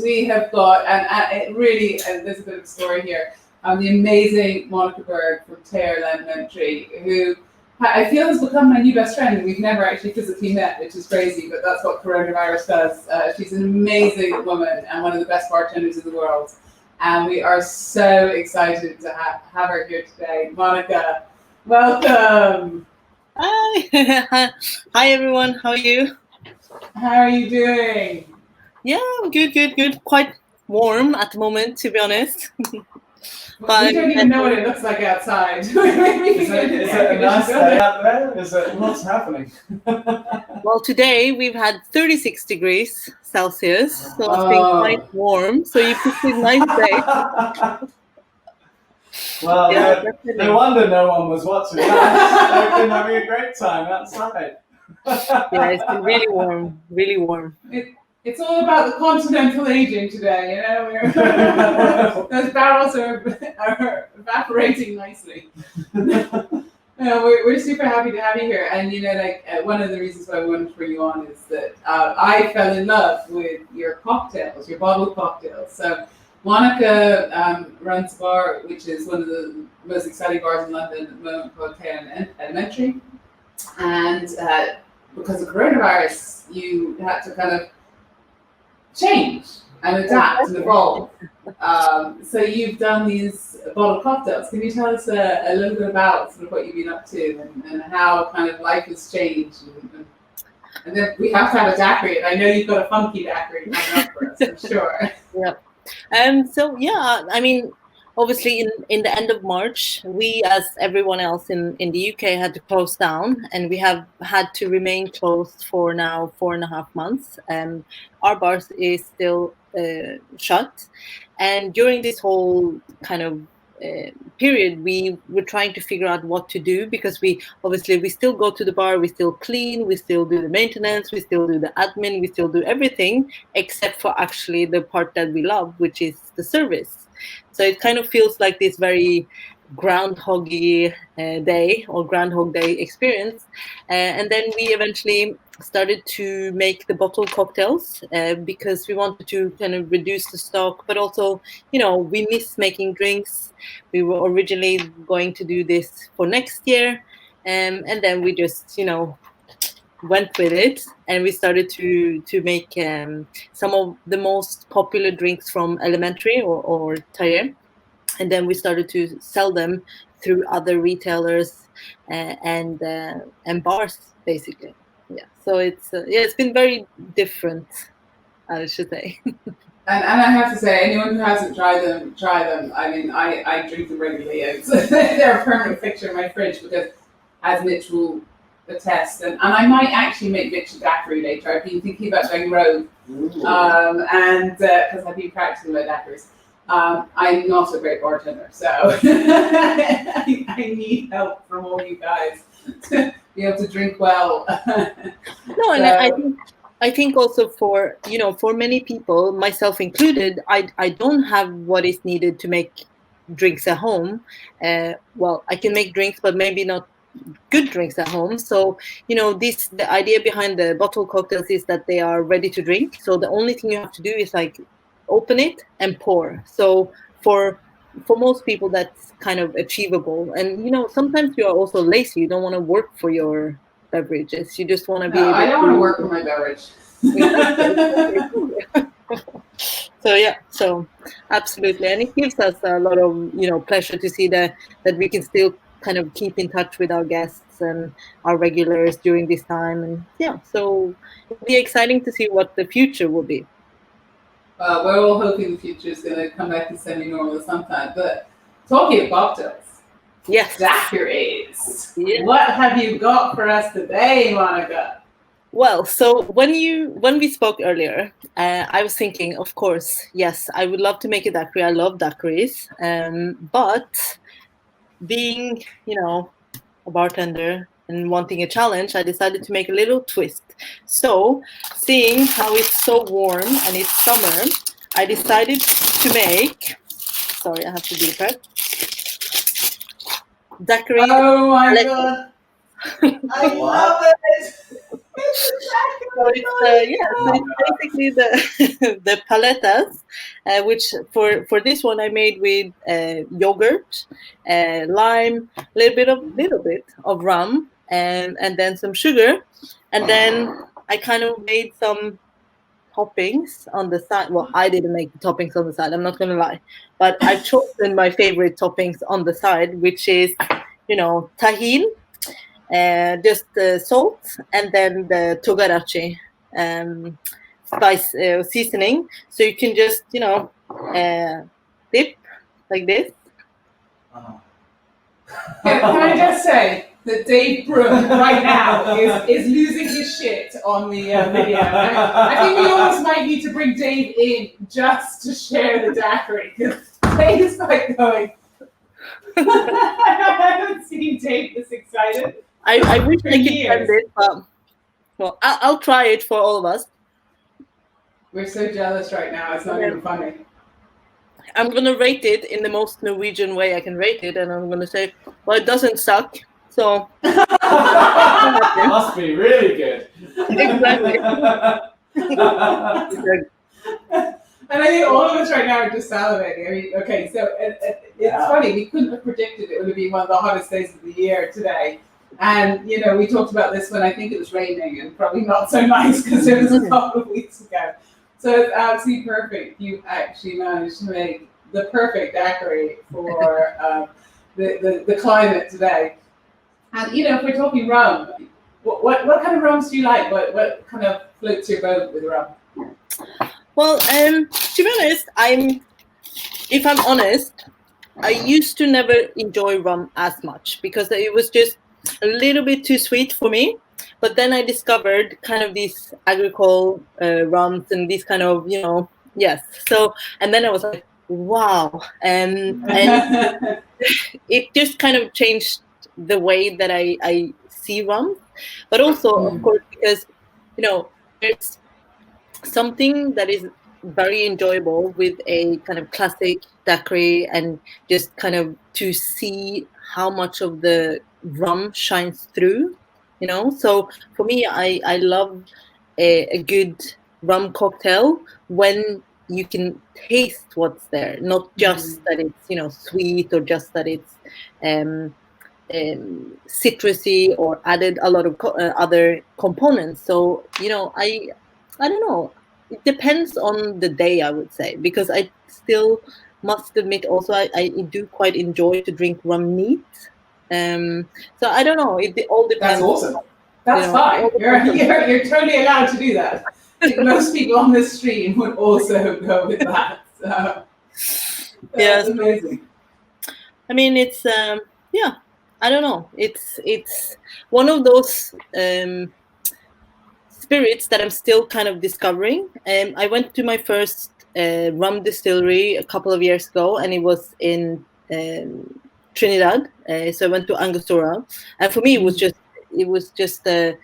We have got, and it really, and there's a bit of a story here, the amazing Monica Berg from Tayēr Elementary, who I feel has become my new best friend. We've never actually physically met, which is crazy, but that's what coronavirus does. She's an amazing woman and one of the best bartenders in the world. And we are so excited to have her here today. Monica, welcome. Hi. Hi, everyone. How are you? How are you doing? Yeah, good. Quite warm at the moment, to be honest. But we don't even know what it looks like outside. Is it a nice day out there? What's happening? Well, today we've had 36 degrees Celsius, so it's been quite warm. So you picked a nice day. Well, yeah, no wonder no one was watching that. They've been having a great time outside. Yeah, it's been really warm. It's all about the continental aging today, you know. Those barrels are evaporating nicely. We're super happy to have you here, and one of the reasons why I wanted to bring you on is that I fell in love with your cocktails, your bottled cocktails. So Monica runs a bar, which is one of the most exciting bars in London at the moment, called Tayēr Elementary, and because of coronavirus, you had to kind of change and adapt and evolve. So you've done these bottled cocktails. Can you tell us a little bit about sort of what you've been up to and how kind of life has changed? And then we have to have a daiquiri, and I know you've got a funky daiquiri coming up for us, I'm sure. Yeah. So yeah, I mean, obviously in the end of March, we, as everyone else in the UK, had to close down, and we have had to remain closed for now 4.5 months. Our bar is still shut, and during this whole kind of period, we were trying to figure out what to do, because we still go to the bar, we still clean, we still do the maintenance, we still do the admin, we still do everything except for actually the part that we love, which is the service. So it kind of feels like this very groundhoggy day or Groundhog Day experience. And then we eventually started to make the bottled cocktails because we wanted to kind of reduce the stock, but also, we miss making drinks. We were originally going to do this for next year. And then we just, went with it, and we started to make some of the most popular drinks from Elementary or Tayēr, and then we started to sell them through other retailers and bars, basically. Yeah, so it's been very different, I should say. And I have to say, anyone who hasn't tried them, try them. I mean, I drink them regularly. They're a permanent fixture in my fridge because, as Mitch will attest, and I might actually make Mitch a daiquiri later. I've been thinking about going rogue, and because I've been practicing my daiquiris. I'm not a great bartender, so I need help from all you guys to be able to drink well. No, and I think also for many people, myself included, I don't have what is needed to make drinks at home. Well, I can make drinks, but maybe not good drinks at home. So, the idea behind the bottle cocktails is that they are ready to drink. So the only thing you have to do is open it and pour. So for most people, that's kind of achievable. And, sometimes you are also lazy. You don't want to work for your beverages. You just want to be able I don't want to work for my beverage. So absolutely. And it gives us a lot of, pleasure to see that we can still kind of keep in touch with our guests and our regulars during this time. And so it'll be exciting to see what the future will be. We're all hoping the future is going to come back to semi-normal sometime. But talking of cocktails, yes, daiquiris. Yeah. What have you got for us today, Monica? Well, so when we spoke earlier, I was thinking, of course, yes, I would love to make a daiquiri. I love daiquiris, but being, a bartender and wanting a challenge, I decided to make a little twist. So, seeing how it's so warm and it's summer, I decided to make, sorry, I have to do that, daiquiri. Oh my God. I love it. So it's basically the the paletas, which for this one I made with yogurt, lime, little bit of rum, and then some sugar, and then I kind of made some toppings on the side. Well, I didn't make the toppings on the side, I'm not gonna lie, but I've chosen my favorite toppings on the side, which is, tahine, just salt, and then the togarachi spice seasoning. So you can just, dip like this. Can I just say that Dave Broom right now is losing his shit on the video. I think we almost might need to bring Dave in just to share the daiquiri, because Dave's like going. I haven't seen Dave this excited. I wish I could send it, but well, I'll try it for all of us. We're so jealous right now. It's not even funny. I'm gonna rate it in the most Norwegian way I can rate it, and I'm gonna say, well, it doesn't suck. So it must be really good. Exactly. And I think all of us right now are just salivating. I mean, okay, so it's funny. We couldn't have predicted it would be one of the hottest days of the year today. And, we talked about this when I think it was raining and probably not so nice because it was a couple of weeks ago. So it's absolutely perfect. You actually managed to make the perfect daiquiri for the climate today. And, if we're talking rum, what kind of rums do you like? What kind of floats your boat with rum? Well, to be honest, if I'm honest, I used to never enjoy rum as much because it was just a little bit too sweet for me. But then I discovered kind of these agricole rums and these kind of, yes. So, and then I was like, wow. And it just kind of changed the way that I see rum. But also, of course, because, there's something that is very enjoyable with a kind of classic daiquiri, and just kind of to see how much of the rum shines through, So for me, I love a good rum cocktail when you can taste what's there, not just that it's sweet, or just that it's citrusy or added a lot of other components. So I don't know. It depends on the day, I would say, because I still must admit also I do quite enjoy to drink rum neat. So I don't know. It all depends. That's awesome. That's fine. You're totally allowed to do that. I think most people on this stream would also go with that. So that's amazing. I mean, it's I don't know. It's one of those spirits that I'm still kind of discovering. I went to my first rum distillery a couple of years ago, and it was in Trinidad. So I went to Angostura, and for me it was just an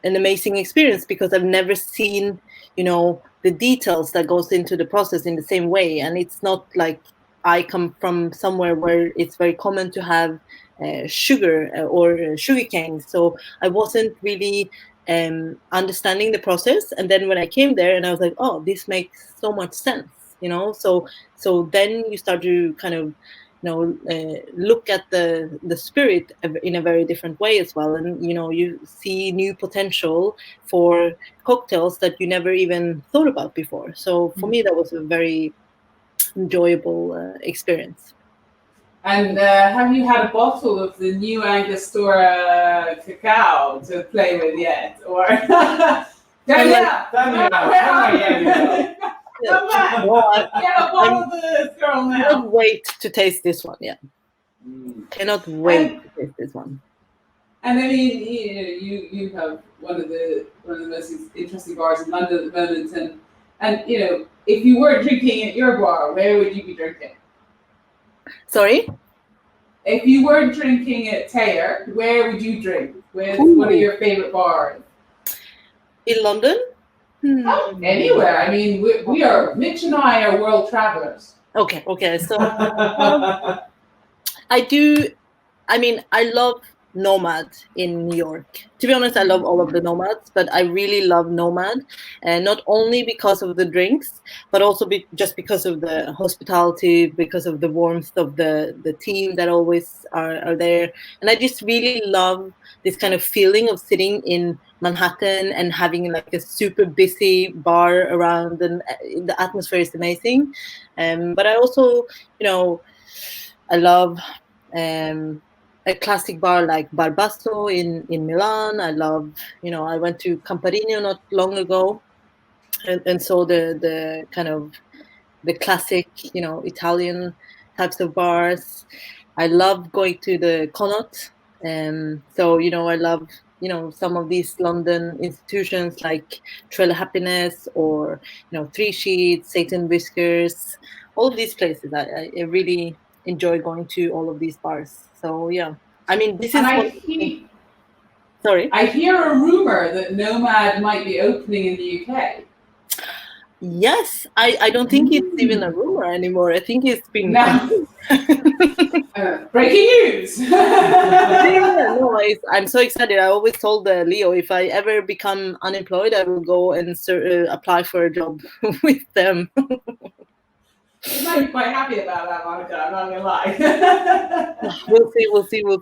amazing experience, because I've never seen the details that goes into the process in the same way. And it's not like I come from somewhere where it's very common to have sugar or sugarcane, so I wasn't really understanding the process. And then when I came there, and I was like, oh, this makes so much sense, so then you start to kind of look at the spirit in a very different way as well, and you see new potential for cocktails that you never even thought about before. So for me, that was a very enjoyable experience. And have you had a bottle of the new Angostura cacao to play with yet? Or Danielle, come back! Get a bottle of this girl now. Cannot wait to taste this one. Yeah, cannot wait to taste this one. And I mean, you have one of the most interesting bars in London at the moment, and if you were drinking at your bar, where would you be drinking? Sorry? If you weren't drinking at Tayēr, where would you drink? Where's one of your favorite bars? In London? Oh, anywhere. I mean, Mitch and I are world travelers. Okay. So I love Nomad in New York. To be honest, I love all of the Nomads, but I really love Nomad, and not only because of the drinks, but also just because of the hospitality, because of the warmth of the team that always are there. And I just really love this kind of feeling of sitting in Manhattan and having like a super busy bar around, and the atmosphere is amazing. But I also, I love a classic bar like Barbasso in Milan. I love, I went to Camparino not long ago, and saw the kind of the classic, Italian types of bars. I love going to the Connaught. So, I love, some of these London institutions like Trail of Happiness or, Three Sheets, Satan Whiskers, all of these places. I really enjoy going to all of these bars. So, yeah. I mean, this is And sorry. I hear a rumor that Nomad might be opening in the UK. Yes, I don't think it's even a rumor anymore. I think it's been breaking news. No, I'm so excited. I always told Leo, if I ever become unemployed, I will go and apply for a job with them. You might be quite happy about that, Monica. I'm not gonna lie. We'll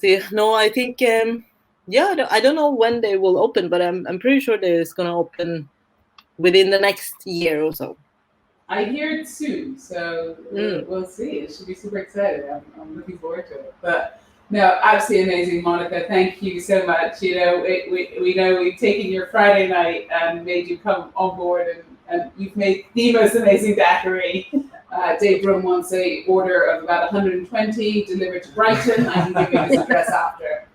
see. No, I think I don't know when they will open, but I'm pretty sure it's gonna open within the next year or so. I hear it soon, so we'll see. It should be super exciting. I'm looking forward to it. But no, absolutely amazing, Monica. Thank you so much. We know we've taken your Friday night and made you come on board, and you've made the most amazing daiquiri. Dave Rum wants a order of about 120 delivered to Brighton. I can give you his address after.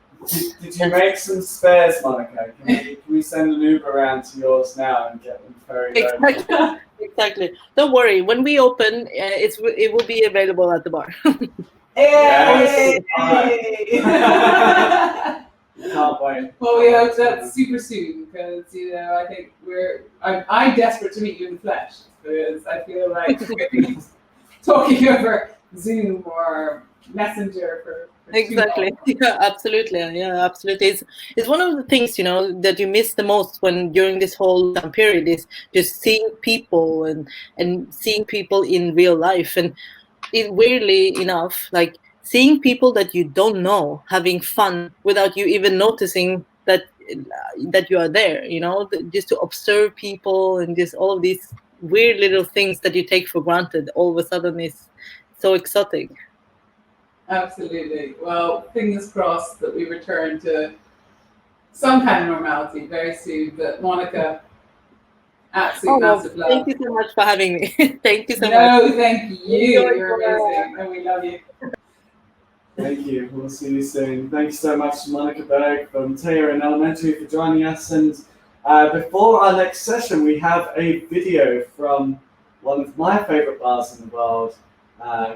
Did you make some spares, Monica? Can we send an Uber around to yours now and get them ferried over? Exactly. Don't worry. When we open, it will be available at the bar. Hey! Can't wait. Well, we hope that's super soon because I think I'm desperate to meet you in the flesh because I feel like we're talking over Zoom or Messenger for Exactly. Yeah, absolutely. It's one of the things that you miss the most during this whole time period is just seeing people and seeing people in real life, and weirdly enough, like seeing people that you don't know having fun without you even noticing that you are there. Just to observe people and just all of these weird little things that you take for granted all of a sudden is so exotic. Absolutely. Well, fingers crossed that we return to some kind of normality very soon. But Monica, absolute massive love. Thank you so much for having me. Thank you so much. No, thank you. You're amazing, and we love you. Thank you. We'll see you soon. Thank you so much to Monica Berg from Tayēr Elementary for joining us. And before our next session, we have a video from one of my favorite bars in the world.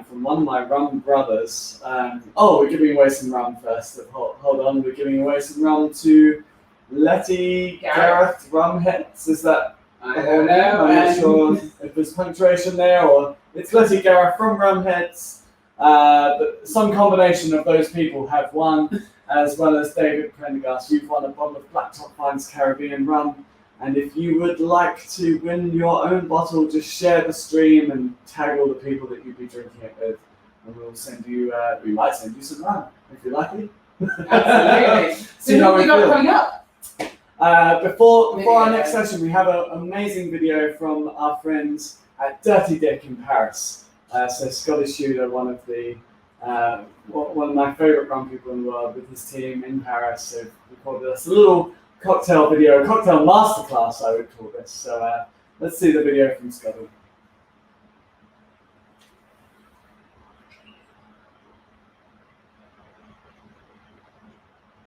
From one of my rum brothers. We're giving away some rum first. Hold on, we're giving away some rum to Letty Gareth Rumheads. Is that? I don't know. I'm not sure if there's punctuation there or it's Letty Gareth from Rumheads. But some combination of those people have won, as well as David Prendergast. You've won a bottle of Black Tot Fine's Caribbean rum. And if you would like to win your own bottle, just share the stream and tag all the people that you'd be drinking it with. And we'll send you, we might send you some rum, if you're lucky. Absolutely. So what we got coming up? Before our next session, we have an amazing video from our friends at Dirty Dick in Paris. So Scottish Shooter, one of my favourite rum people in the world, with his team in Paris. So recorded us a little cocktail masterclass, I would call this. So let's see the video from Scotty.